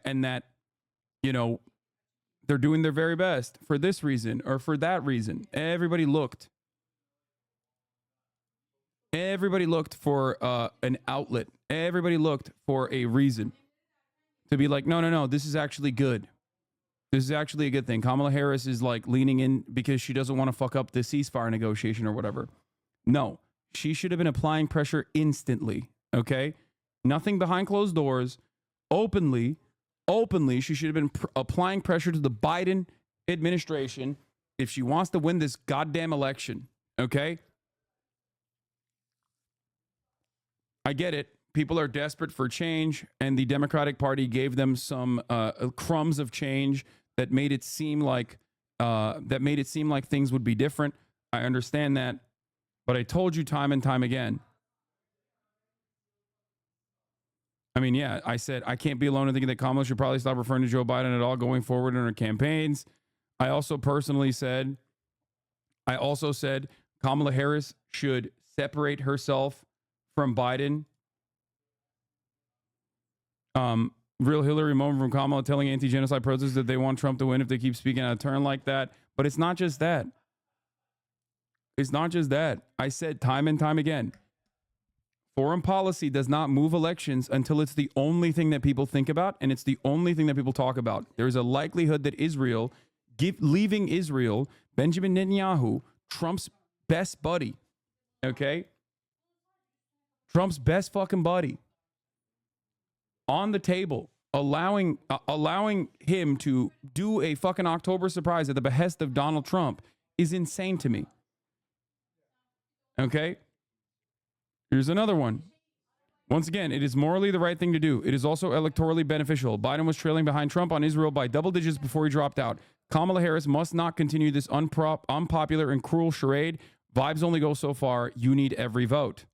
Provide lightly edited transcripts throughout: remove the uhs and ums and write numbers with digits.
and that, you know, they're doing their very best for this reason or for that reason. Everybody looked. Everybody looked for an outlet. Everybody looked for a reason to be like, no, this is actually good. This is actually a good thing. Kamala Harris is like leaning in because she doesn't want to fuck up the ceasefire negotiation or whatever. No, she should have been applying pressure instantly. Okay? Nothing behind closed doors. Openly, she should have been applying pressure to the Biden administration if she wants to win this goddamn election. Okay? I get it. People are desperate for change, and the Democratic Party gave them some crumbs of change that made it seem like things would be different. I understand that, but I told you time and time again. I mean, yeah, I said I can't be alone in thinking that Kamala should probably stop referring to Joe Biden at all going forward in her campaigns. I also said Kamala Harris should separate herself from Biden. Real Hillary moment from Kamala telling anti-genocide protesters that they want Trump to win if they keep speaking out of turn like that. But it's not just that. It's not just that. I said time and time again, foreign policy does not move elections until it's the only thing that people think about and it's the only thing that people talk about. There's a likelihood that leaving Israel, Benjamin Netanyahu, Trump's best buddy, okay? Trump's best fucking buddy, on the table, allowing him to do a fucking October surprise at the behest of Donald Trump is insane to me. Okay? Here's another one. Once again, it is morally the right thing to do. It is also electorally beneficial. Biden was trailing behind Trump on Israel by double digits before he dropped out. Kamala Harris must not continue this unpopular and cruel charade. Vibes only go so far. You need every vote.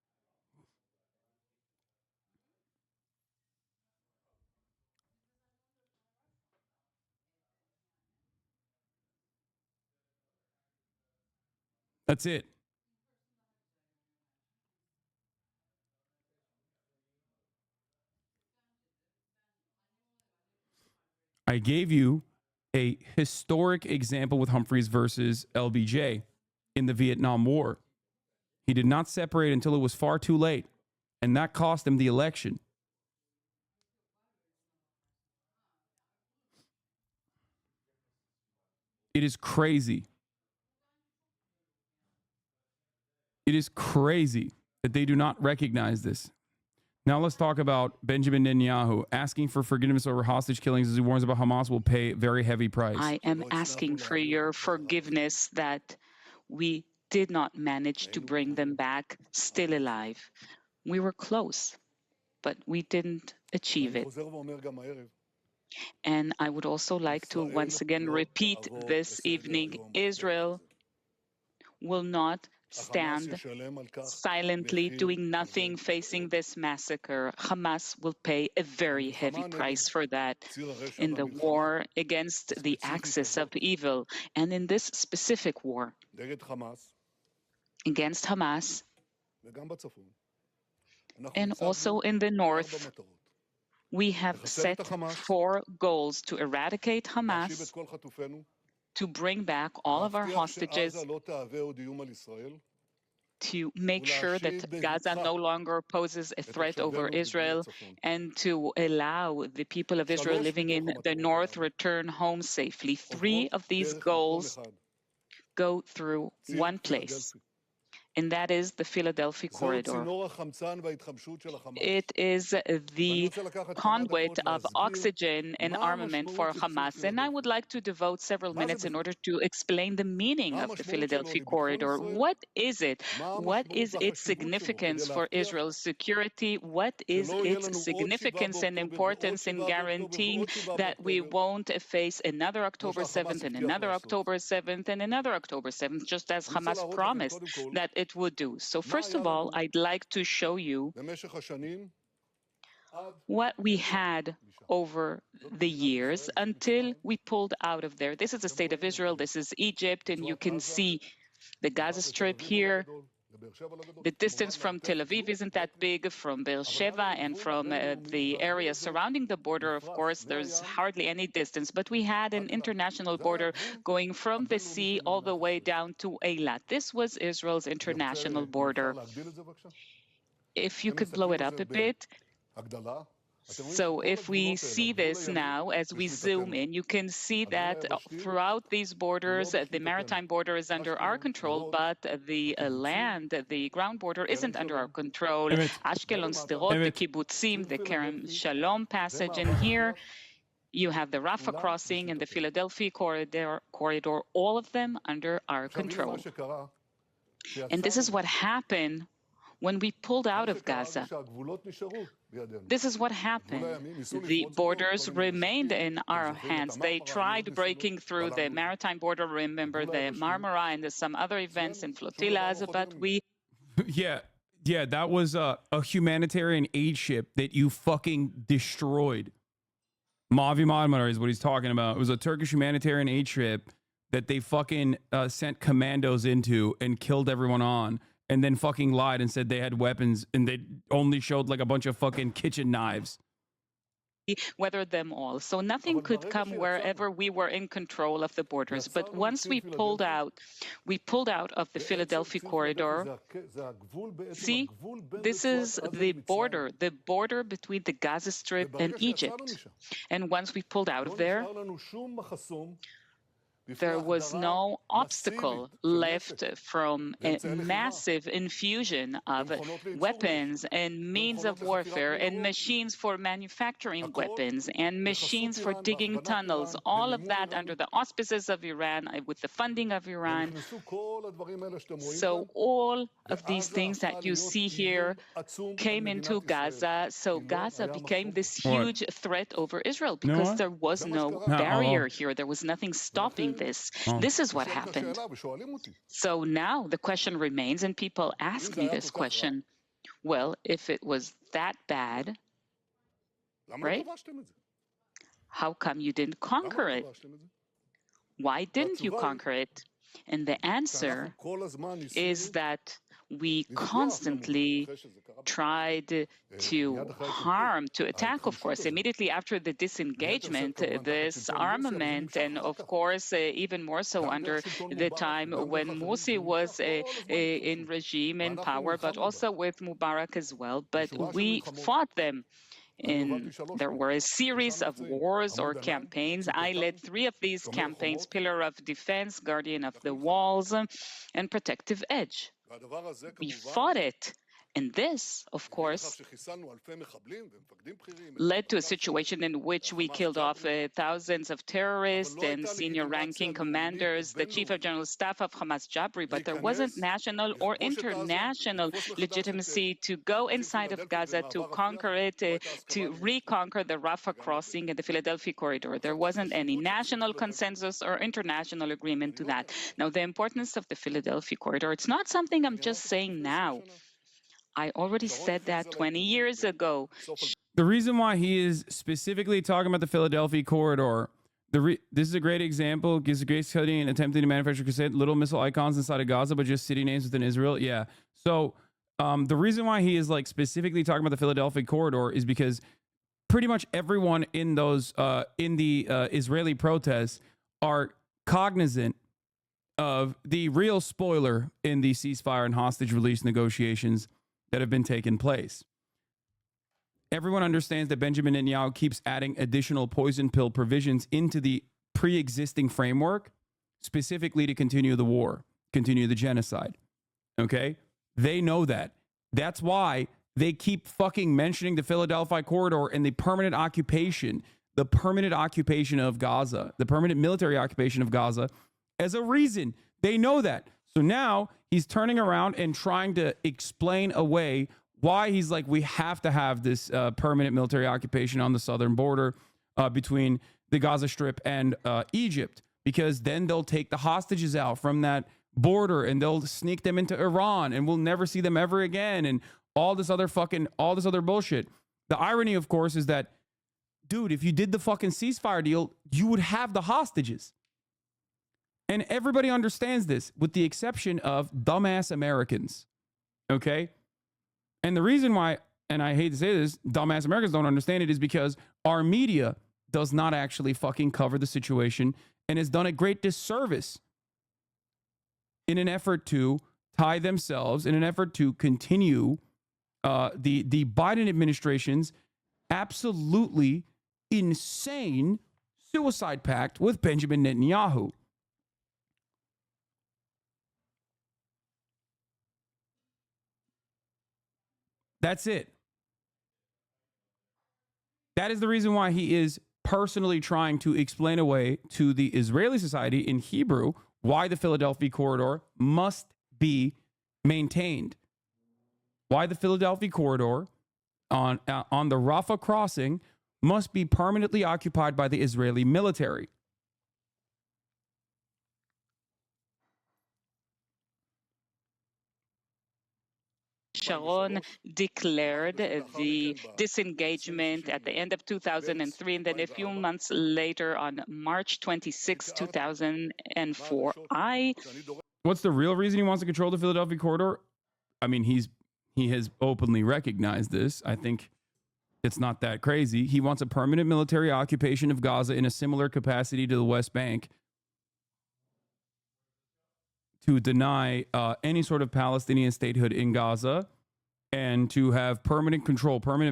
That's it. I gave you a historic example with Humphreys versus LBJ in the Vietnam War. He did not separate until it was far too late, and that cost him the election. It is crazy. It is crazy that they do not recognize this. Now let's talk about Benjamin Netanyahu asking for forgiveness over hostage killings as he warns about Hamas will pay a very heavy price. I am asking for your forgiveness that we did not manage to bring them back still alive. We were close, but we didn't achieve it. And I would also like to once again repeat this evening, Israel will not stand silently doing nothing facing this massacre. Hamas will pay a very heavy price for that in the war against the axis of evil. And in this specific war against Hamas, and also in the north, we have set 4 goals: to eradicate Hamas, to bring back all of our hostages, to make sure that Gaza no longer poses a threat over Israel, and to allow the people of Israel living in the north return home safely. 3 of these goals go through one place, and that is the Philadelphia corridor. It is the conduit of oxygen and armament for Hamas. And I would like to devote several minutes in order to explain the meaning of the Philadelphia corridor. What is it? What is its significance for Israel's security? What is its significance and importance in guaranteeing that we won't face another October 7th and another October 7th and another October 7th, just as Hamas promised that it would do? So first of all, I'd like to show you what we had over the years until we pulled out of there. This is the state of Israel, this is Egypt, and you can see the Gaza Strip here. The distance from Tel Aviv isn't that big, from Beersheba and from the area surrounding the border. Of course, there's hardly any distance, but we had an international border going from the sea all the way down to Eilat. This was Israel's international border. If you could blow it up a bit. So if we see this now, as we zoom in, you can see that throughout these borders, the maritime border is under our control, but the land, the ground border isn't under our control. Ashkelon, Sderot, the Kibbutzim, the Kerem Shalom passage, and here you have the Rafah crossing and the Philadelphia corridor, all of them under our control. And this is what happened when we pulled out of Gaza. This is what happened. The borders remained in our hands. They tried breaking through the maritime border. Remember the Marmara and some other events and flotillas, but we... Yeah, that was a humanitarian aid ship that you fucking destroyed. Mavi Marmara is what he's talking about. It was a Turkish humanitarian aid ship that they fucking sent commandos into and killed everyone on. And then fucking lied and said they had weapons and they only showed like a bunch of fucking kitchen knives. Weathered them all. So nothing could come wherever we were in control of the borders. But once we pulled out of the Philadelphia corridor. See, this is the border between the Gaza Strip and Egypt. And once we pulled out of there was no obstacle left from a massive infusion of weapons and means of warfare and machines for manufacturing weapons and machines for digging tunnels, all of that under the auspices of Iran, with the funding of Iran. So all of these things that you see here came into Gaza. So Gaza became this huge threat over Israel because there was no barrier here. There was nothing stopping this. This is what happened. So now the question remains, and people ask me this question, well, if it was that bad, right? How come you didn't conquer it? Why didn't you conquer it? And the answer is that we constantly tried to harm, to attack, of course, immediately after the disengagement, this armament, and of course, even more so under the time when Morsi was in regime and power, but also with Mubarak as well. But we fought them. There were a series of wars or campaigns. I led 3 of these campaigns: Pillar of Defense, Guardian of the Walls, and Protective Edge. We fought it. And this, of course, led to a situation in which we killed off thousands of terrorists and senior ranking commanders, the chief of general staff of Hamas, Jabri, but there wasn't national or international legitimacy to go inside of Gaza to conquer it, to reconquer the Rafah crossing and the Philadelphia corridor. There wasn't any national consensus or international agreement to that. Now, the importance of the Philadelphia corridor, it's not something I'm just saying now. I already said that 20 years ago. The reason why he is specifically talking about the Philadelphia corridor, this is a great example, gives a great study in attempting to manufacture little missile icons inside of Gaza, but just city names within Israel. Yeah. So the reason why he is like specifically talking about the Philadelphia corridor is because pretty much everyone in those in the Israeli protests are cognizant of the real spoiler in the ceasefire and hostage release negotiations that have been taking place. Everyone understands that Benjamin Netanyahu keeps adding additional poison pill provisions into the pre-existing framework, specifically to continue the war, continue the genocide. Okay? They know that. That's why they keep fucking mentioning the Philadelphia corridor and the permanent occupation of Gaza, the permanent military occupation of Gaza as a reason. They know that. So now he's turning around and trying to explain away why he's like, we have to have this permanent military occupation on the southern border between the Gaza Strip and Egypt, because then they'll take the hostages out from that border and they'll sneak them into Iran and we'll never see them ever again. And all this other bullshit. The irony, of course, is that, dude, if you did the fucking ceasefire deal, you would have the hostages. And everybody understands this, with the exception of dumbass Americans. Okay? And the reason why, and I hate to say this, dumbass Americans don't understand it, is because our media does not actually fucking cover the situation and has done a great disservice in an effort to tie themselves, in an effort to continue the Biden administration's absolutely insane suicide pact with Benjamin Netanyahu. That's it. That is the reason why he is personally trying to explain away to the Israeli society in Hebrew why the Philadelphia corridor must be maintained. Why the Philadelphia corridor on the Rafah crossing must be permanently occupied by the Israeli military. Sharon declared the disengagement at the end of 2003, and then a few months later on March 26, 2004. What's the real reason he wants to control the Philadelphia corridor? I mean, he has openly recognized this. I think it's not that crazy. He wants a permanent military occupation of Gaza in a similar capacity to the West Bank to deny any sort of Palestinian statehood in Gaza and to have permanent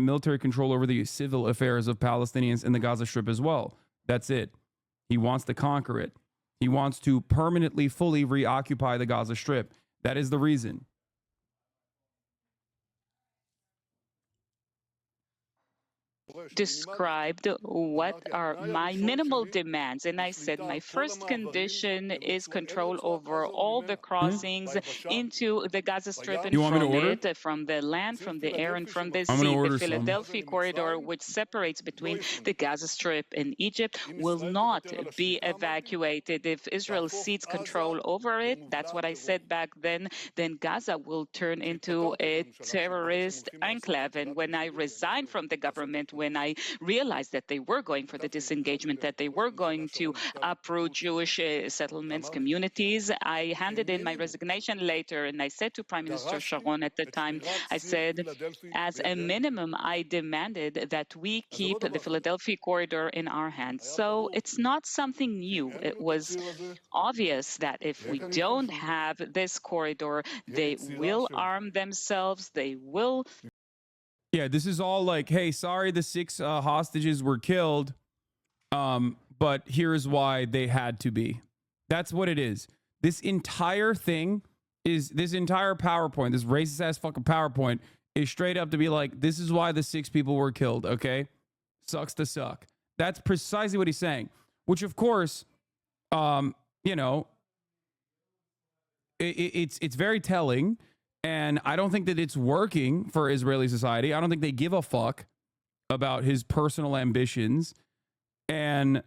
military control over the civil affairs of Palestinians in the Gaza Strip as well. That's it. He wants to conquer it. He wants to permanently, fully reoccupy the Gaza Strip. That is the reason. Described what are my minimal demands, and I said my first condition is control over all the crossings into the Gaza Strip and from it, from the land, from the air, and from the sea. The Philadelphia corridor, which separates between the Gaza Strip and Egypt, will not be evacuated. If Israel cedes control over it, that's what I said back then Gaza will turn into a terrorist enclave. And when I resigned from the government, when I realized that they were going for the disengagement, that they were going to uproot Jewish settlements, communities, I handed in my resignation later, and I said to Prime Minister Sharon at the time, I said, as a minimum, I demanded that we keep the Philadelphia corridor in our hands. So it's not something new. It was obvious that if we don't have this corridor, they will arm themselves, they will. Yeah, this is all like, hey, sorry the 6 hostages were killed, but here's why they had to be. That's what it is. This entire thing is, this entire PowerPoint, this racist ass fucking PowerPoint is straight up to be like, this is why the 6 people were killed, okay? Sucks to suck. That's precisely what he's saying, which of course, you know, it's very telling. And I don't think that it's working for Israeli society. I don't think they give a fuck about his personal ambitions. And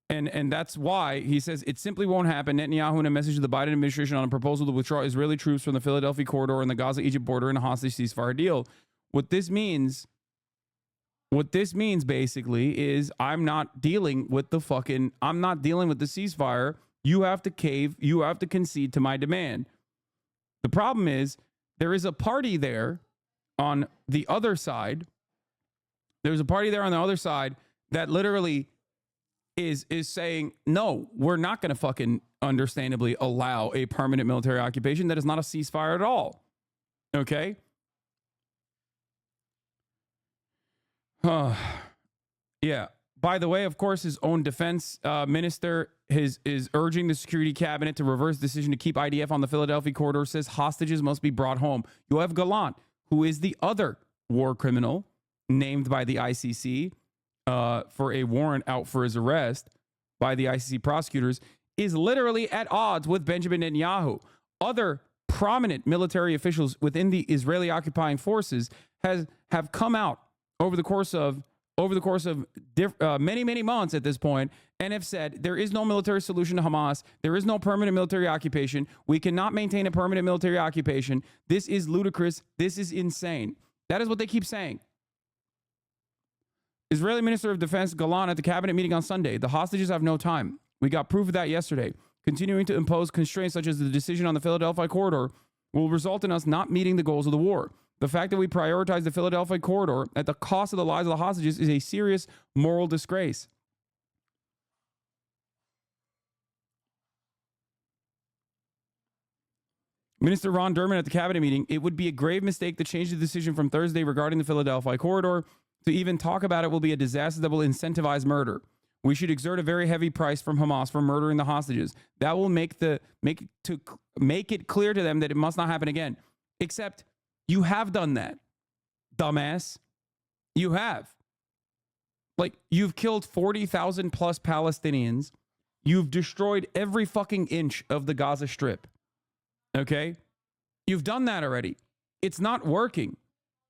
that's why he says it simply won't happen. Netanyahu, in a message to the Biden administration on a proposal to withdraw Israeli troops from the Philadelphia corridor and the Gaza-Egypt border in a hostage ceasefire deal. What this means basically is I'm not dealing with the ceasefire. You have to cave. You have to concede to my demand. The problem is there is a party there on the other side. There's a party there on the other side that literally is saying, no, we're not going to fucking understandably allow a permanent military occupation. That is not a ceasefire at all. Okay? Yeah. By the way, of course, his own defense minister is urging the security cabinet to reverse the decision to keep IDF on the Philadelphia corridor, says hostages must be brought home. Yoav Gallant, who is the other war criminal named by the ICC for a warrant out for his arrest by the ICC prosecutors, is literally at odds with Benjamin Netanyahu. Other prominent military officials within the Israeli occupying forces have come out over the course of many months at this point and have said there is no military solution to Hamas. There is no permanent military occupation. We cannot maintain a permanent military occupation. This is ludicrous. This is insane. That is what they keep saying. Israeli Minister of Defense Gallant at the cabinet meeting on Sunday. The hostages have no time. We got proof of that yesterday. Continuing to impose constraints such as the decision on the Philadelphia corridor will result in us not meeting the goals of the war. The fact that we prioritize the Philadelphia corridor at the cost of the lives of the hostages is a serious moral disgrace. Minister Ron Derman at the cabinet meeting, it would be a grave mistake to change the decision from Thursday regarding the Philadelphia corridor. To even talk about it will be a disaster that will incentivize murder. We should exert a very heavy price from Hamas for murdering the hostages. That will make it clear to them that it must not happen again. Except you have done that, dumbass. You have. Like, you've killed 40,000 plus Palestinians. You've destroyed every fucking inch of the Gaza Strip. Okay? You've done that already. It's not working.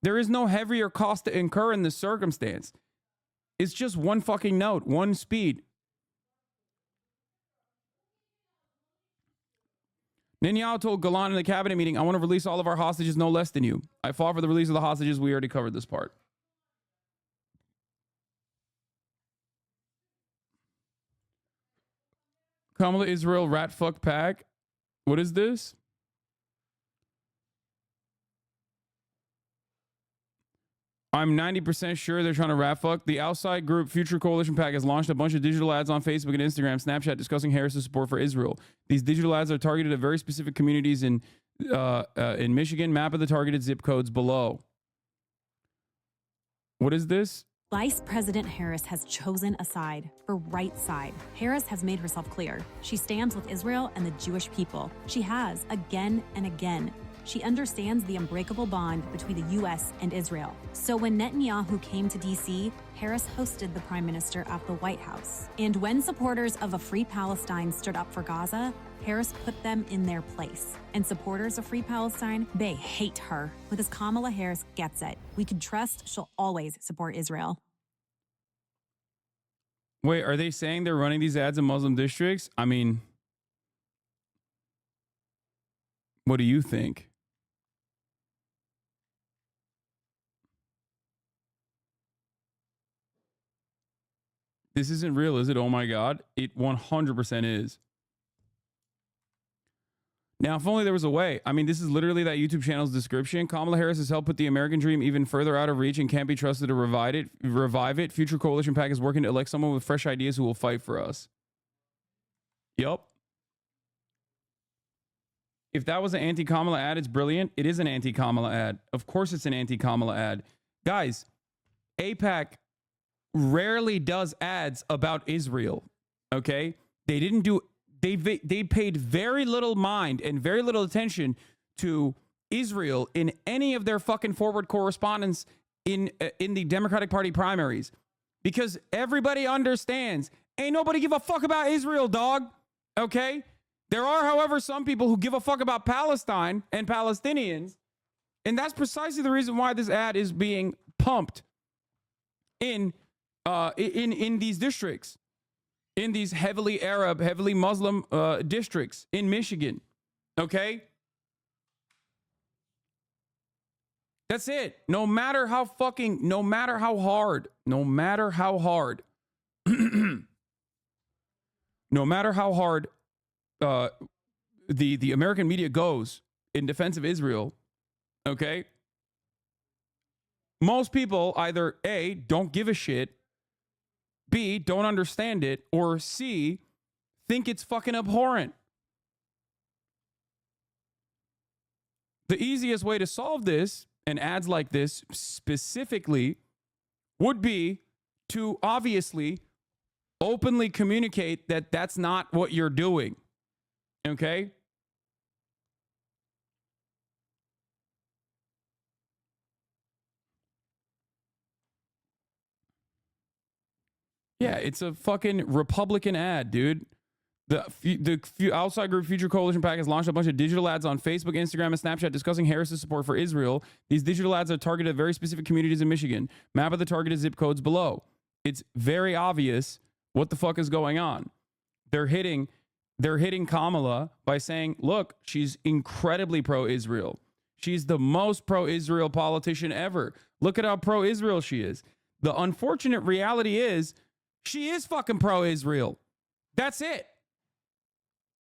There is no heavier cost to incur in this circumstance. It's just one fucking note, one speed. Netanyahu told Golan in the cabinet meeting, I want to release all of our hostages no less than you. I fought for the release of the hostages. We already covered this part. Kamala Israel rat fuck pack. What is this? I'm 90% sure they're trying to rat fuck. The outside group Future Coalition PAC has launched a bunch of digital ads on Facebook and Instagram, Snapchat discussing Harris's support for Israel. These digital ads are targeted at very specific communities in Michigan. Map of the targeted zip codes below. What is this? Vice President Harris has chosen a side, the right side. Harris has made herself clear. She stands with Israel and the Jewish people. She has, again and again. She understands the unbreakable bond between the U.S. and Israel. So when Netanyahu came to D.C., Harris hosted the Prime Minister at the White House. And when supporters of a free Palestine stood up for Gaza, Harris put them in their place. And supporters of Free Palestine, they hate her. Because Kamala Harris gets it. We can trust she'll always support Israel. Wait, are they saying they're running these ads in Muslim districts? I mean, what do you think? This isn't real, is it? Oh my God. It 100% is. Now, if only there was a way. I mean, this is literally that YouTube channel's description. Kamala Harris has helped put the American dream even further out of reach and can't be trusted to revive it. Future Coalition PAC is working to elect someone with fresh ideas who will fight for us. Yup. If that was an anti-Kamala ad, it's brilliant. It is an anti-Kamala ad. Of course it's an anti-Kamala ad. Guys, AIPAC rarely does ads about Israel. Okay? They paid very little mind and very little attention to Israel in any of their fucking forward correspondence in the Democratic Party primaries, because everybody understands ain't nobody give a fuck about Israel, dog. Okay? There are, however, some people who give a fuck about Palestine and Palestinians, and that's precisely the reason why this ad is being pumped in these districts. In these heavily Arab, heavily Muslim districts in Michigan. Okay? That's it. No matter how hard the American media goes in defense of Israel, okay? Most people either A, don't give a shit, B, don't understand it, or C, think it's fucking abhorrent. The easiest way to solve this, and ads like this specifically, would be to obviously openly communicate that that's not what you're doing. Okay? Yeah, it's a fucking Republican ad, dude. The outside group Future Coalition PAC has launched a bunch of digital ads on Facebook, Instagram, and Snapchat discussing Harris's support for Israel. These digital ads are targeted at very specific communities in Michigan. Map of the targeted zip codes below. It's very obvious what the fuck is going on. They're hitting Kamala by saying, look, she's incredibly pro-Israel. She's the most pro-Israel politician ever. Look at how pro-Israel she is. The unfortunate reality is she is fucking pro-Israel. That's it.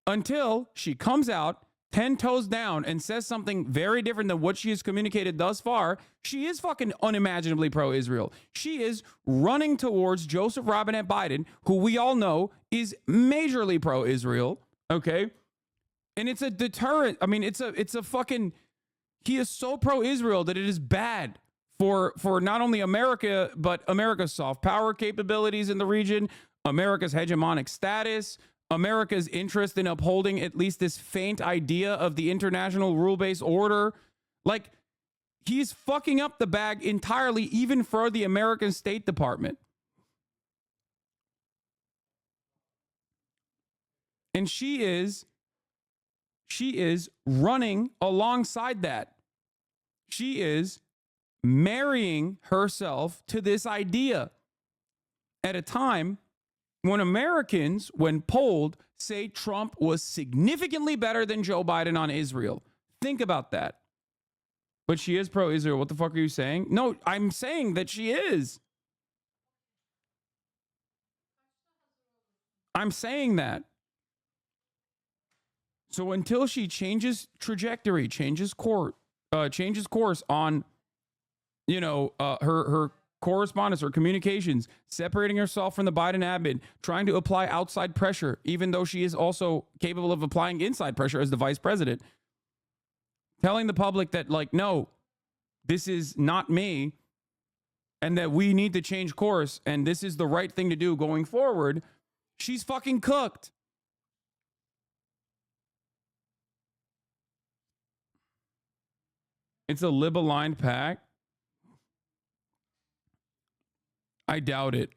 Until she comes out 10 toes down and says something very different than what she has communicated thus far, she is fucking unimaginably pro-Israel. She is running towards Joseph Robinette Biden, who we all know is majorly pro-Israel, okay? And it's a deterrent. I mean, it's a fucking, he is so pro-Israel that it is bad for not only America, but America's soft power capabilities in the region, America's hegemonic status, America's interest in upholding at least this faint idea of the international rule-based order. Like, he's fucking up the bag entirely, even for the American State Department. And she is running alongside that. She is marrying herself to this idea at a time when Americans, when polled, say Trump was significantly better than Joe Biden on Israel. Think about that. But she is pro-Israel. What the fuck are you saying? No, I'm saying that she is. I'm saying that. So until she changes trajectory, changes course on, her correspondence or communications, separating herself from the Biden admin, trying to apply outside pressure, even though she is also capable of applying inside pressure as the vice president, telling the public that, like, no, this is not me, and that we need to change course, and this is the right thing to do going forward. She's fucking cooked. It's a lib-aligned pack. I doubt it.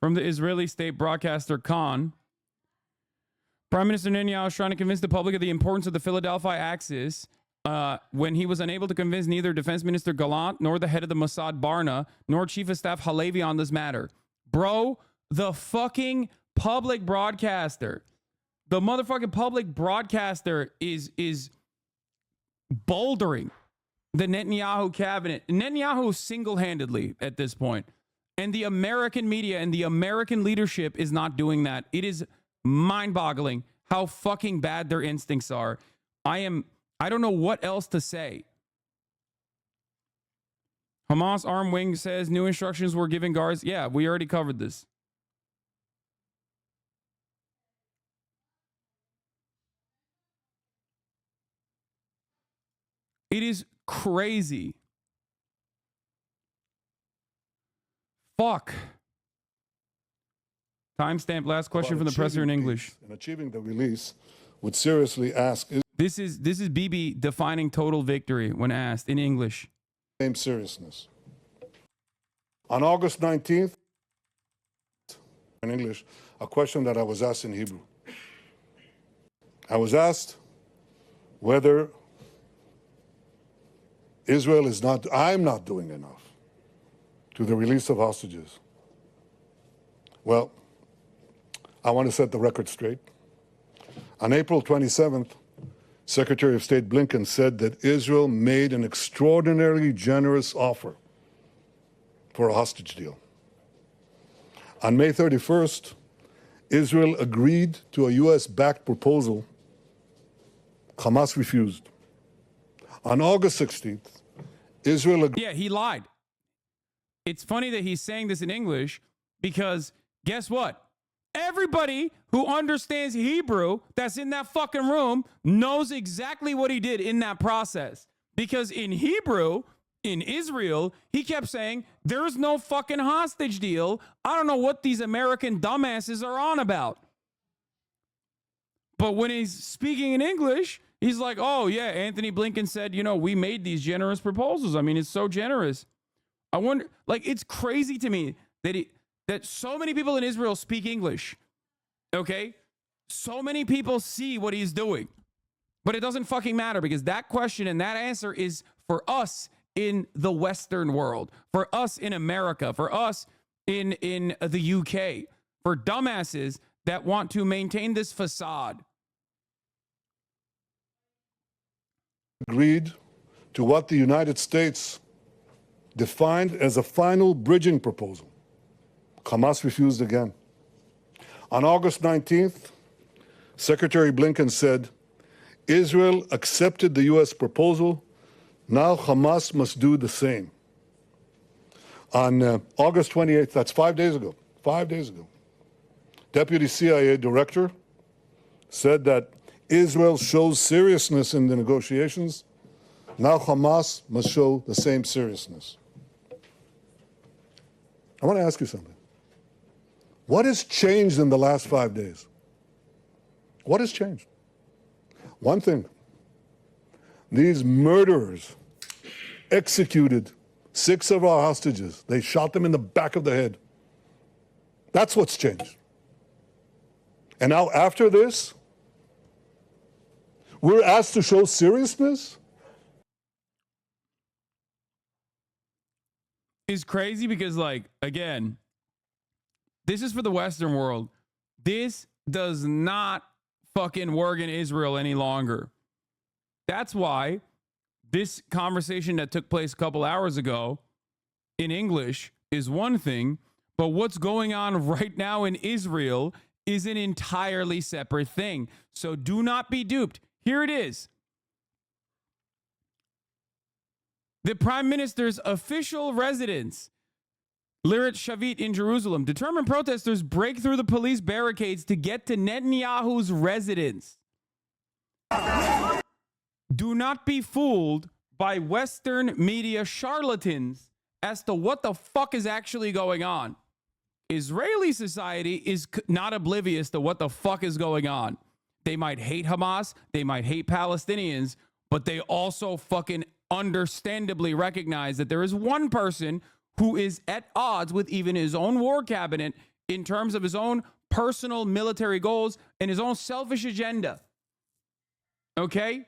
From the Israeli state broadcaster Khan, Prime Minister Netanyahu is trying to convince the public of the importance of the Philadelphia Axis when he was unable to convince neither Defense Minister Gallant nor the head of the Mossad Barna nor Chief of Staff Halevi on this matter. Bro, the fucking public broadcaster, the motherfucking public broadcaster is bouldering the Netanyahu cabinet. Netanyahu single-handedly at this point. And the American media and the American leadership is not doing that. It is mind-boggling how fucking bad their instincts are. I don't know what else to say. Hamas arm wing says new instructions were given guards. Yeah, we already covered this. It is crazy. Fuck. Timestamp. Last question from the presser in English. And achieving the release would seriously ask. This is Bibi defining total victory when asked in English. Same seriousness. On August 19th, in English, a question that I was asked in Hebrew. I was asked whether Israel is not, I'm not doing enough to the release of hostages. Well, I want to set the record straight. On April 27th, Secretary of State Blinken said that Israel made an extraordinarily generous offer for a hostage deal. On May 31st, Israel agreed to a U.S.-backed proposal. Hamas refused. On August 16th, Israel agreed. Yeah, he lied. It's funny that he's saying this in English because guess what? Everybody who understands Hebrew that's in that fucking room knows exactly what he did in that process. Because in Hebrew, in Israel, he kept saying, there's no fucking hostage deal. I don't know what these American dumbasses are on about. But when he's speaking in English, he's like, oh, yeah, Anthony Blinken said, we made these generous proposals. I mean, it's so generous. I wonder, like, it's crazy to me that so many people in Israel speak English, okay? So many people see what he's doing. But it doesn't fucking matter because that question and that answer is for us in the Western world, for us in America, for us in the UK, for dumbasses that want to maintain this facade. Agreed to what the United States defined as a final bridging proposal. Hamas refused again. On August 19th, Secretary Blinken said, Israel accepted the U.S. proposal. Now Hamas must do the same. On August 28th, that's 5 days ago, Deputy CIA Director said that Israel shows seriousness in the negotiations. Now Hamas must show the same seriousness. I want to ask you something. What has changed in the last 5 days? What has changed? One thing. These murderers executed 6 of our hostages. They shot them in the back of the head. That's what's changed. And now after this, we're asked to show seriousness? Is crazy because, like, again, this is for the Western world. This does not fucking work in Israel any longer. That's why this conversation that took place a couple hours ago in English is one thing, but what's going on right now in Israel is an entirely separate thing. So do not be duped. Here it is. The Prime Minister's official residence, Lirat Shavit in Jerusalem. Determined protesters break through the police barricades to get to Netanyahu's residence. Do not be fooled by Western media charlatans as to what the fuck is actually going on. Israeli society is not oblivious to what the fuck is going on. They might hate Hamas, they might hate Palestinians, but they also fucking understandably recognize that there is one person who is at odds with even his own war cabinet in terms of his own personal military goals and his own selfish agenda. Okay?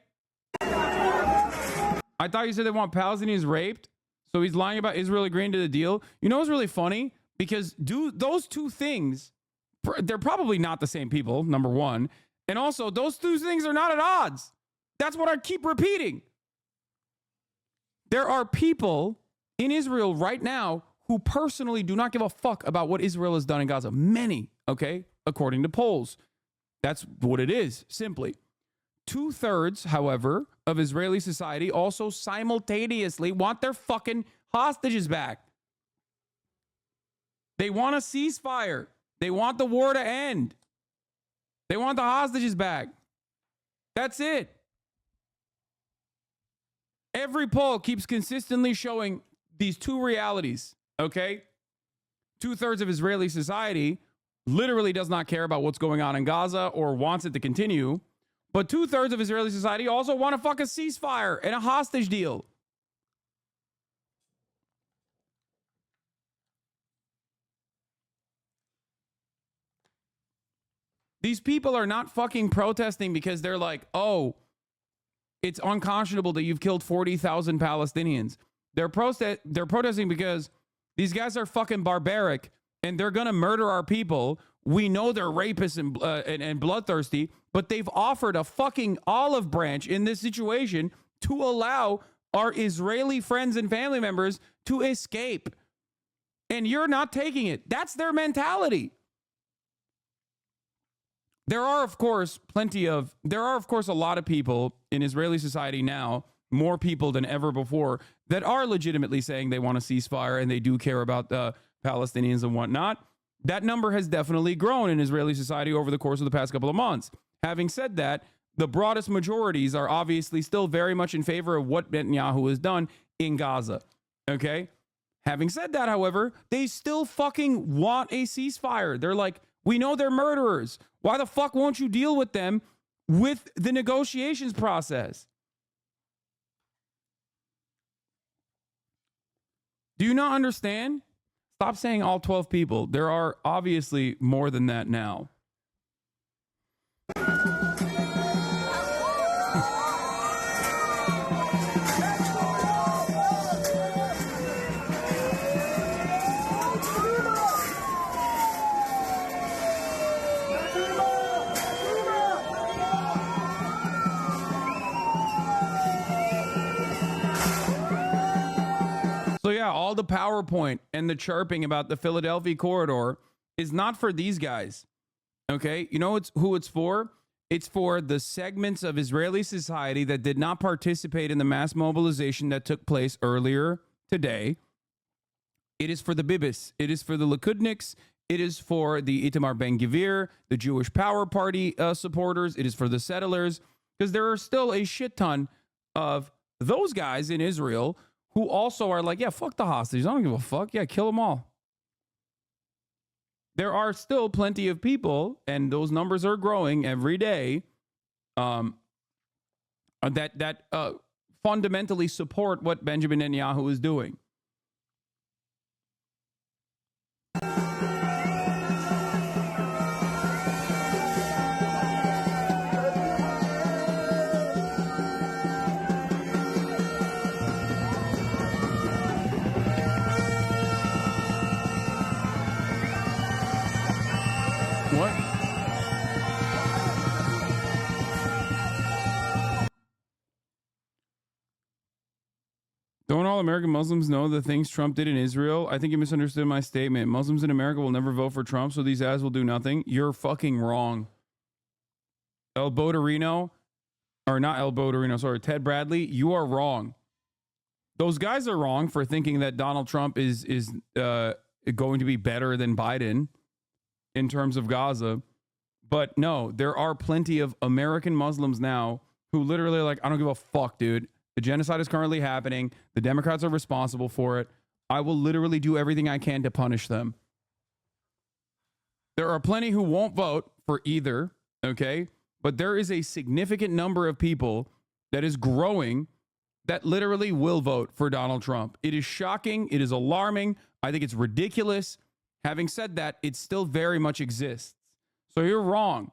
I thought you said they want Palestinians raped, so he's lying about Israel agreeing to the deal. You know what's really funny? Because those two things, they're probably not the same people, number one. And also, those two things are not at odds. That's what I keep repeating. There are people in Israel right now who personally do not give a fuck about what Israel has done in Gaza. Many, okay, according to polls. That's what it is, simply. 2/3, however, of Israeli society also simultaneously want their fucking hostages back. They want a ceasefire. They want the war to end. They want the hostages back. That's it. Every poll keeps consistently showing these two realities, okay? 2/3 of Israeli society literally does not care about what's going on in Gaza or wants it to continue. But 2/3 of Israeli society also want to fuck a ceasefire and a hostage deal. These people are not fucking protesting because they're like, oh, it's unconscionable that you've killed 40,000 Palestinians. They're protesting because these guys are fucking barbaric and they're going to murder our people. We know they're rapists and bloodthirsty, but they've offered a fucking olive branch in this situation to allow our Israeli friends and family members to escape. And you're not taking it. That's their mentality. There are, of course, a lot of people in Israeli society now, more people than ever before, that are legitimately saying they want a ceasefire and they do care about the Palestinians and whatnot. That number has definitely grown in Israeli society over the course of the past couple of months. Having said that, the broadest majorities are obviously still very much in favor of what Netanyahu has done in Gaza. Okay? Having said that, however, they still fucking want a ceasefire. They're like, we know they're murderers. Why the fuck won't you deal with them with the negotiations process? Do you not understand? Stop saying all 12 people. There are obviously more than that now. all the PowerPoint and the chirping about the Philadelphia corridor is not for these guys. Okay? You know who it's for? It's for the segments of Israeli society that did not participate in the mass mobilization that took place earlier today. It is for the Bibis. It is for the Likudniks. It is for the Itamar Ben-Gvir, the Jewish Power Party supporters. It is for the settlers, because there are still a shit ton of those guys in Israel who also are like, yeah, fuck the hostages. I don't give a fuck. Yeah, kill them all. There are still plenty of people, and those numbers are growing every day, that fundamentally support what Benjamin Netanyahu is doing. What? Don't all American Muslims know the things Trump did in Israel? I think you misunderstood my statement. Muslims in America will never vote for Trump, so these ads will do nothing. You're fucking wrong. Ted Ted Bradley, you are wrong. Those guys are wrong for thinking that Donald Trump is going to be better than Biden in terms of Gaza. But no, there are plenty of American Muslims now who literally are like, I don't give a fuck, dude. The genocide is currently happening. The Democrats are responsible for it. I will literally do everything I can to punish them. There are plenty who won't vote for either, okay? But there is a significant number of people that is growing that literally will vote for Donald Trump. It is shocking. It is alarming. I think it's ridiculous. Having said that, it still very much exists. So you're wrong.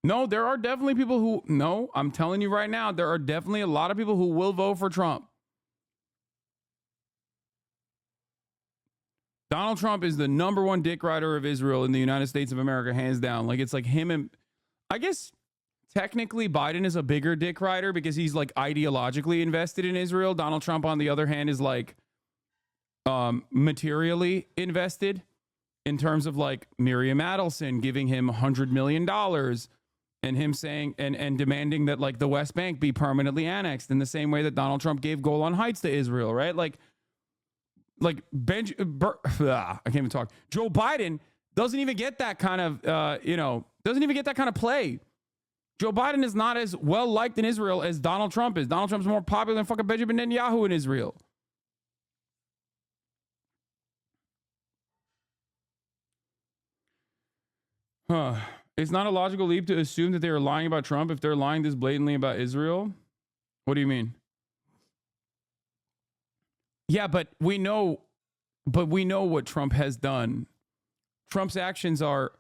No, there are definitely people who, no, I'm telling you right now, there are definitely a lot of people who will vote for Trump. Donald Trump is the number one dick rider of Israel in the United States of America, hands down. Like, it's like him and, I guess, technically Biden is a bigger dick rider because he's like ideologically invested in Israel. Donald Trump, on the other hand, is like materially invested in terms of like Miriam Adelson giving him $100 million and him saying and demanding that like the West Bank be permanently annexed in the same way that Donald Trump gave Golan Heights to Israel, right? I can't even talk. Joe Biden doesn't even get that kind of, doesn't even get that kind of play. Joe Biden is not as well liked in Israel as Donald Trump is. Donald Trump's more popular than fucking Benjamin Netanyahu in Israel. It's not a logical leap to assume that they are lying about Trump if they're lying this blatantly about Israel. What do you mean? Yeah, but we know what Trump has done. Trump's actions are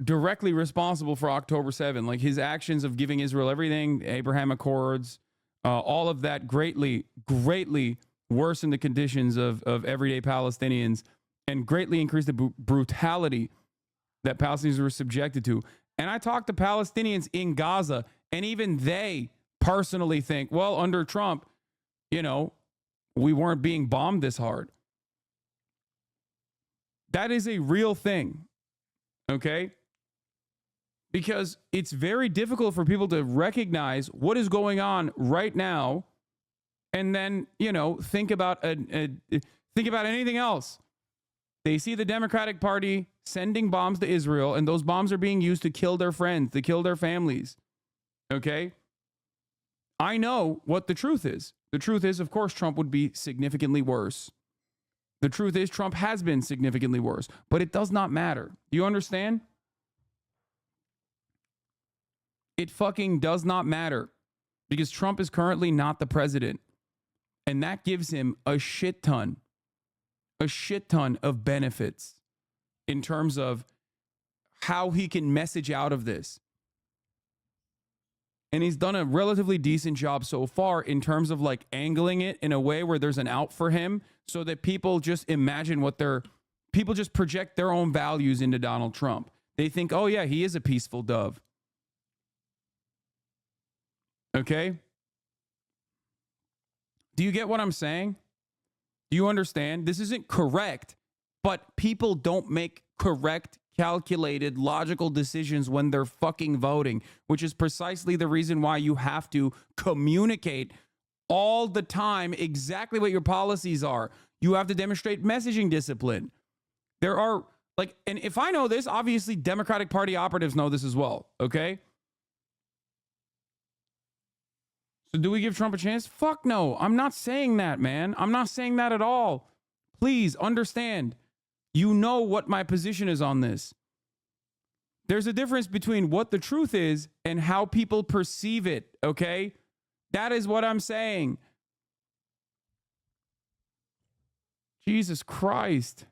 directly responsible for October 7. Like his actions of giving Israel everything, Abraham Accords, all of that greatly worsened the conditions of everyday Palestinians and greatly increased the brutality that Palestinians were subjected to. And I talked to Palestinians in Gaza, and even they personally think, well, under Trump, we weren't being bombed this hard. That is a real thing, okay? Because it's very difficult for people to recognize what is going on right now and then, think about anything else. They see the Democratic Party sending bombs to Israel, and those bombs are being used to kill their friends, to kill their families. Okay? I know what the truth is. The truth is, of course, Trump would be significantly worse. The truth is, Trump has been significantly worse, but it does not matter. Do you understand? It fucking does not matter because Trump is currently not the president, and that gives him a shit ton of benefits in terms of how he can message out of this. And he's done a relatively decent job so far in terms of like angling it in a way where there's an out for him so that people just imagine people just project their own values into Donald Trump. They think, oh yeah, he is a peaceful dove. Okay? Do you get what I'm saying? Do you understand? This isn't correct, but people don't make correct, calculated, logical decisions when they're fucking voting, which is precisely the reason why you have to communicate all the time exactly what your policies are. You have to demonstrate messaging discipline. There are, like, and if I know this, obviously Democratic Party operatives know this as well, okay? So do we give Trump a chance? Fuck no. I'm not saying that, man. I'm not saying that at all. Please understand. You know what my position is on this. There's a difference between what the truth is and how people perceive it, okay? That is what I'm saying. Jesus Christ.